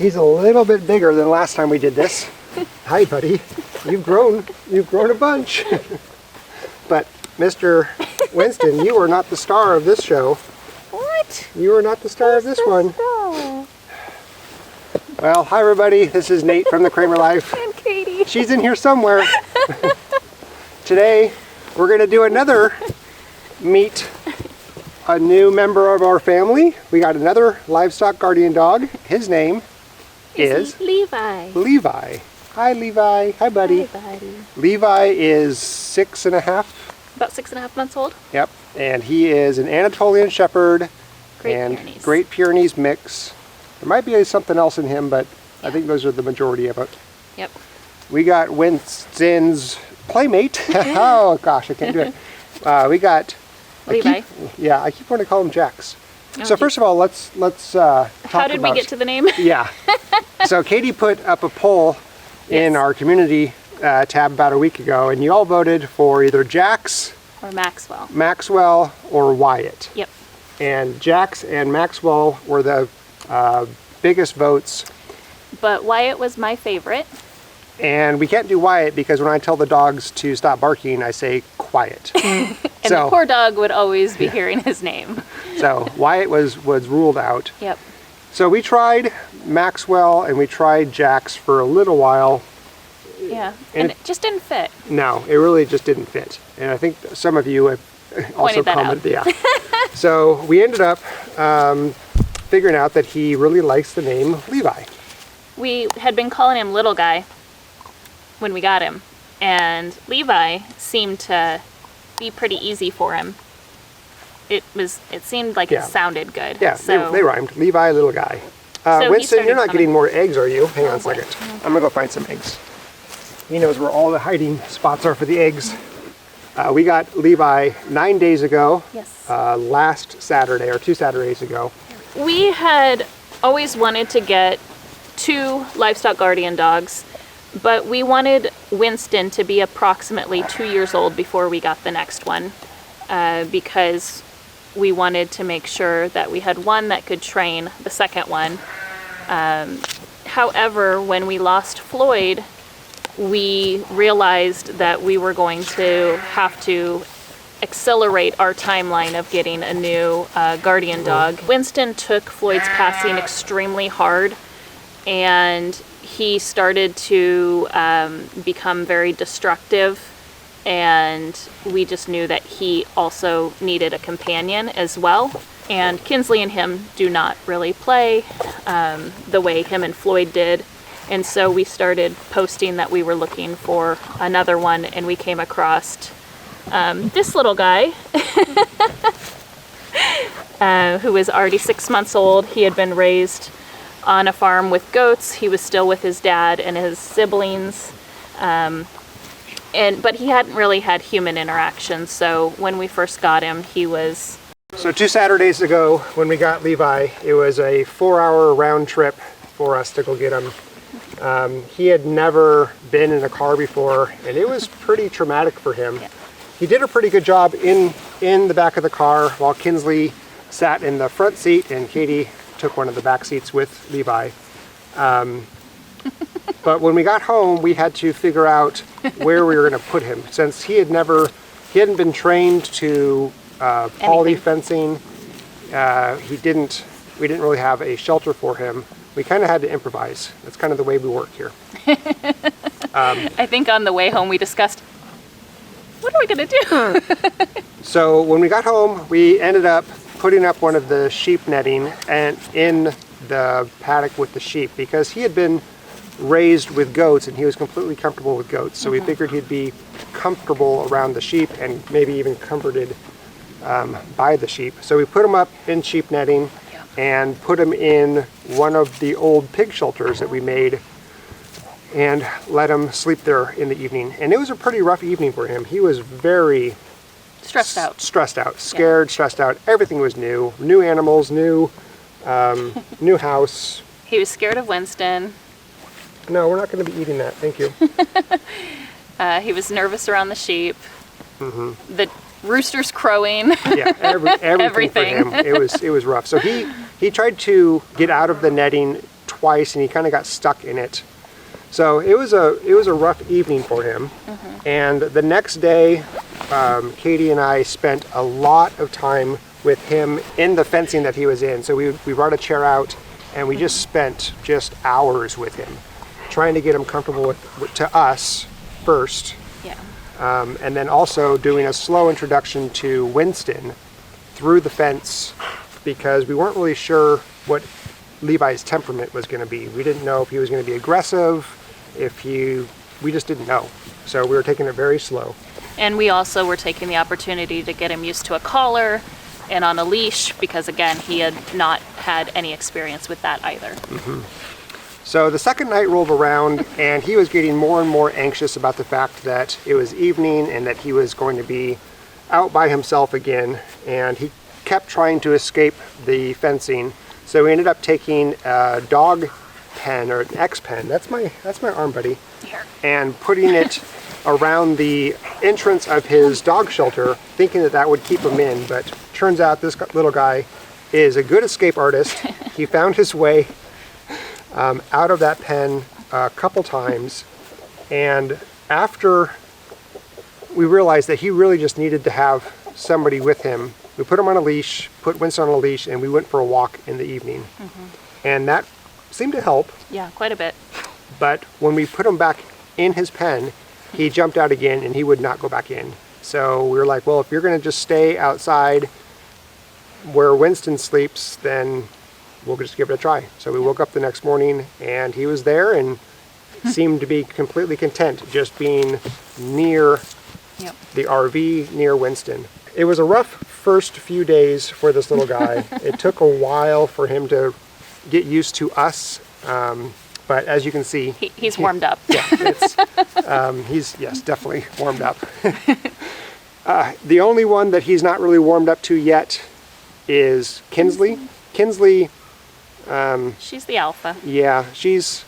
He's a little bit bigger than last time we did this. Hi, buddy. You've grown a bunch. But Mr. Winston, you are not the star of this show. What? You are not the star of this one. Star? Well, hi everybody. This is Nate from the Kraemer Life. And Katie. She's in here somewhere. Today, we're going to do meet a new member of our family. We got another livestock guardian dog. His name is Levi. Levi. Hi, Levi. Hi, buddy. Hi, buddy. Levi is 6.5. About 6.5 months old. Yep. And he is an Anatolian Shepherd Great Pyrenees mix. There might be something else in him, but yeah. I think those are the majority of it. Yep. We got Winston's playmate. Oh gosh, I can't do it. We got Levi. I keep wanting to call him Jax. Oh, so first of all, let's talk about. How did we get to the name? Yeah. So Katie put up a poll in our community tab about a week ago, and you all voted for either Jax or Maxwell. Maxwell or Wyatt. Yep. And Jax and Maxwell were the biggest votes. But Wyatt was my favorite. And we can't do Wyatt because when I tell the dogs to stop barking, I say quiet. And the poor dog would always be hearing his name. So Wyatt was ruled out. Yep. So we tried Maxwell and we tried Jax for a little while. Yeah, and it just didn't fit. No, it really just didn't fit. And I think some of you have also commented. Yeah. So we ended up figuring out that he really likes the name Levi. We had been calling him Little Guy when we got him, and Levi seemed to be pretty easy for him. It seemed like it sounded good. Yeah, so they rhymed. Levi, Little Guy. So Winston, you're not getting more eggs, are you? Hang on a second. Okay. I'm gonna go find some eggs. He knows where all the hiding spots are for the eggs. We got Levi 9 days ago. Yes. Last Saturday, or 2 Saturdays ago. We had always wanted to get 2 livestock guardian dogs, but we wanted Winston to be approximately 2 years old before we got the next one, because we wanted to make sure that we had one that could train the second one. However, when we lost Floyd, we realized that we were going to have to accelerate our timeline of getting a new guardian dog. Winston took Floyd's passing extremely hard, and he started to become very destructive, and we just knew that he also needed a companion as well. And Kinsley and him do not really play the way him and Floyd did. And so we started posting that we were looking for another one, and we came across this little guy who was already 6 months old. He had been raised on a farm with goats. He was still with his dad and his siblings, but he hadn't really had human interaction. So when we first got him, he was... So 2 Saturdays ago when we got Levi, it was a 4-hour round trip for us to go get him. He had never been in a car before, and it was pretty traumatic for him. Yeah. He did a pretty good job in the back of the car while Kinsley sat in the front seat and Katie took one of the back seats with Levi. But when we got home, we had to figure out where we were going to put him, since he hadn't been trained to poly fencing. We didn't really have a shelter for him. We kind of had to improvise. That's kind of the way we work here. I think on the way home we discussed, what are we going to do? So when we got home, we ended up putting up one of the sheep netting and in the paddock with the sheep, because he had been raised with goats and he was completely comfortable with goats. So we figured he'd be comfortable around the sheep and maybe even comforted by the sheep. So we put him up in sheep netting and put him in one of the old pig shelters that we made and let him sleep there in the evening. And it was a pretty rough evening for him. He was very stressed out, scared, stressed out. Everything was new animals, new house. He was scared of Winston. No, we're not going to be eating that, thank you. He was nervous around the sheep. The roosters crowing. Yeah, everything for him. It was rough. So he tried to get out of the netting twice, and he kind of got stuck in it. So it was a rough evening for him. And the next day, Katie and I spent a lot of time with him in the fencing that he was in. So we brought a chair out, and we just spent just hours with him, trying to get him comfortable to us first. Yeah. And then also doing a slow introduction to Winston through the fence, because we weren't really sure what Levi's temperament was going to be. We didn't know if he was going to be aggressive, we just didn't know. So we were taking it very slow. And we also were taking the opportunity to get him used to a collar and on a leash, because again, he had not had any experience with that either. So the second night rolled around, and he was getting more and more anxious about the fact that it was evening and that he was going to be out by himself again, and he kept trying to escape the fencing. So we ended up taking a dog pen, or an X pen, that's my arm, buddy, Here. and putting it around the entrance of his dog shelter, thinking that would keep him in. But turns out this little guy is a good escape artist. He found his way out of that pen a couple times, and after we realized that he really just needed to have somebody with him, we put him on a leash, put Winston on a leash, and we went for a walk in the evening. And that seemed to help. Yeah, quite a bit. But when we put him back in his pen, he jumped out again and he would not go back in. So we were like, well, if you're going to just stay outside where Winston sleeps, then we'll just give it a try. So we woke up the next morning and he was there and seemed to be completely content just being near the RV, near Winston. It was a rough first few days for this little guy. It took a while for him to get used to us. But as you can see, He's warmed up. Yeah, he's definitely warmed up. The only one that he's not really warmed up to yet is Kinsley. Kinsley, She's the alpha. yeah, she's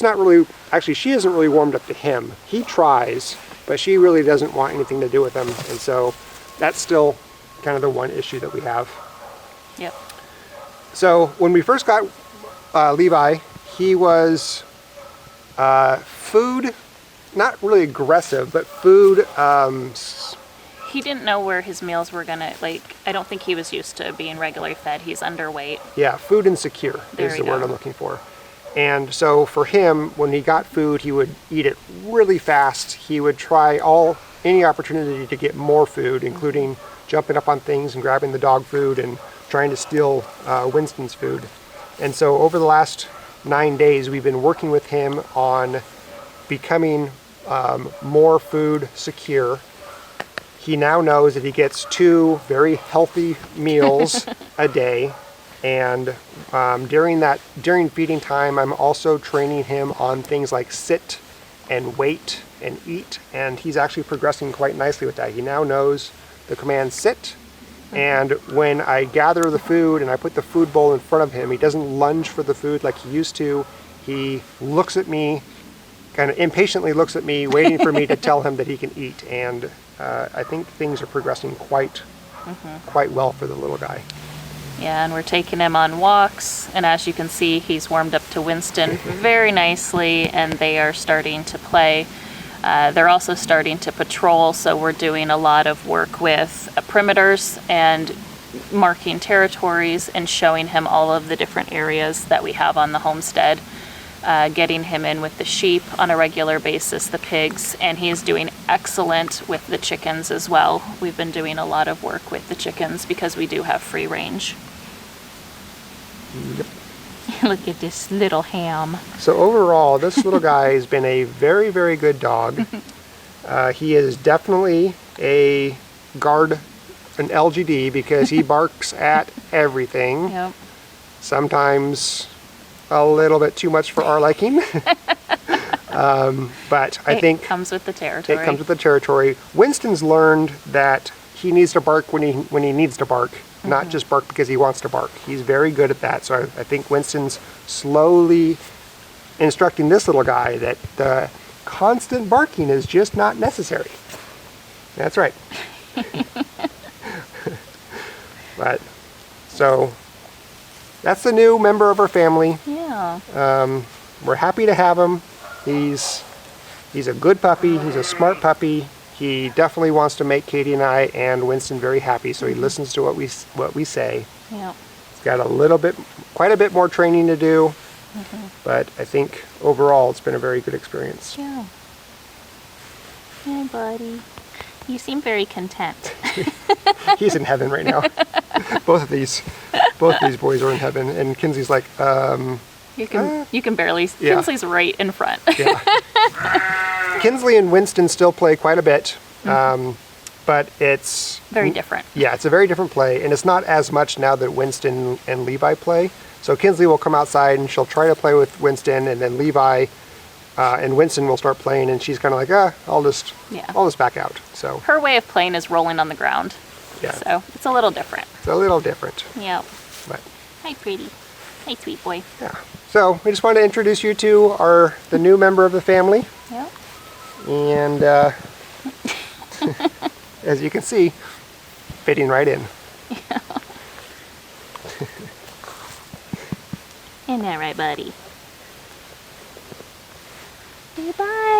not really, actually she isn't really warmed up to him. He tries, but she really doesn't want anything to do with him, and so that's still kind of the one issue that we have. Yep. So when we first got Levi, he was food, not really aggressive, but food. He didn't know where his meals were gonna, I don't think he was used to being regularly fed. He's underweight. Yeah, food insecure is the word I'm looking for. And so for him, when he got food, he would eat it really fast. He would try any opportunity to get more food, including jumping up on things and grabbing the dog food and trying to steal Winston's food. And so over the last 9 days, we've been working with him on becoming more food secure. He now knows that he gets 2 very healthy meals a day. And during feeding time, I'm also training him on things like sit and wait and eat. And he's actually progressing quite nicely with that. He now knows the command sit. And when I gather the food and I put the food bowl in front of him, he doesn't lunge for the food like he used to. He looks at me, kind of impatiently looks at me, waiting for me to tell him that he can eat. And I think things are progressing quite well for the little guy. Yeah, and we're taking him on walks, and as you can see, he's warmed up to Winston very nicely, and they are starting to play. They're also starting to patrol, so we're doing a lot of work with perimeters and marking territories and showing him all of the different areas that we have on the homestead, getting him in with the sheep on a regular basis, the pigs, and he is doing excellent with the chickens as well. We've been doing a lot of work with the chickens because we do have free range. Yep. Look at this little ham. So overall, this little guy has been a very, very good dog. He is definitely a guard, an LGD, because he barks at everything. Yep. Sometimes a little bit too much for our liking. But I think it comes with the territory. It comes with the territory. Winston's learned that he needs to bark when he needs to bark, not just bark because he wants to bark. He's very good at that. So I think Winston's slowly instructing this little guy that the constant barking is just not necessary. That's right. But so that's the new member of our family. Yeah. Yeah. We're happy to have him. He's a good puppy. He's a smart puppy. He definitely wants to make Katie and I and Winston very happy, so he listens to what we say. Yeah. He's got quite a bit more training to do, but I think overall it's been a very good experience. Yeah. Hey, buddy. You seem very content. He's in heaven right now. Both of these boys are in heaven, and Kinsey's like, You can barely. Yeah. Kinsley's right in front. yeah. Kinsley and Winston still play quite a bit, but it's Very different. Yeah, it's a very different play, and it's not as much now that Winston and Levi play. So Kinsley will come outside and she'll try to play with Winston, and then Levi and Winston will start playing, and she's kind of like, I'll just back out. So Her way of playing is rolling on the ground. yeah, So it's a little different. it's a little different, Yep. but Hi, pretty. Hi, sweet boy. yeah. So we just wanted to introduce you to the new member of the family, Yep. and as you can see, fitting right in. Isn't that right, buddy? Say bye.